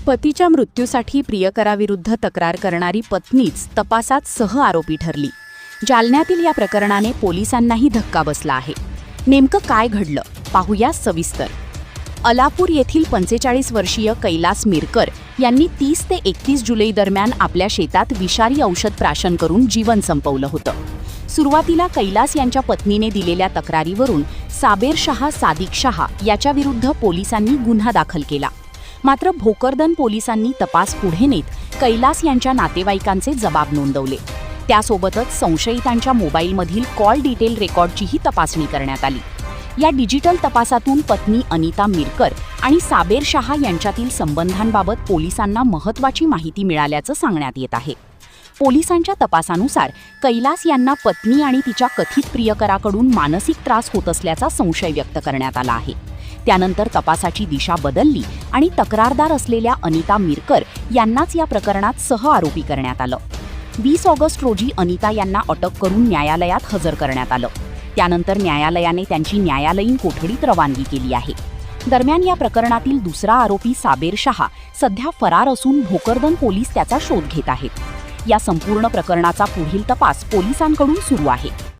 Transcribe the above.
पतीच्या मृत्यूसाठी प्रियकराविरुद्ध तक्रार करणारी पत्नीच तपासात सह आरोपी ठरली. जालन्यातील या प्रकरणाने पोलिसांनाही धक्का बसला आहे. नेमकं काय घडलं पाहूया सविस्तर. अलापूर येथील 45 वर्षीय कैलास मिरकर यांनी 30 ते 31 जुलै दरम्यान आपल्या शेतात विषारी औषध प्राशन करून जीवन संपवलं होतं. सुरुवातीला कैलास यांच्या पत्नीने दिलेल्या तक्रारीवरून साबेर शाह सादिक शाह याच्याविरुद्ध पोलिसांनी गुन्हा दाखल केला. मात्र भोकरदन पोलिसांनी तपास पुढे नेत कैलास यांच्या नातेवाईकांचे जबाब नोंदवले. त्यासोबतच संशयितांच्या मोबाईलमधील कॉल डिटेल रेकॉर्डचीही तपासणी करण्यात आली. या डिजिटल तपासातून पत्नी अनिता मिरकर आणि साबेर शाह यांच्यातील संबंधांबाबत पोलिसांना महत्त्वाची माहिती मिळाल्याचं सांगण्यात येत आहे. पोलिसांच्या तपासानुसार कैलास यांना पत्नी आणि तिच्या कथित प्रियकराकडून मानसिक त्रास होत असल्याचा संशय व्यक्त करण्यात आला आहे. त्यानंतर तपासाची दिशा बदलली आणि तक्रारदार असलेल्या अनिता मिरकर यांनाच या प्रकरणात सह आरोपी करण्यात आलं. 20 ऑगस्ट रोजी अनिता यांना अटक करून न्यायालयात हजर करण्यात आलं. त्यानंतर न्यायालयाने त्यांची न्यायालयीन कोठडीत रवानगी केली आहे. दरम्यान या प्रकरणातील दुसरा आरोपी साबेर शाह सध्या फरार असून भोकरदन पोलीस त्याचा शोध घेत आहेत. या संपूर्ण प्रकरणाचा पुढील तपास पोलिसांकडून सुरू आहे.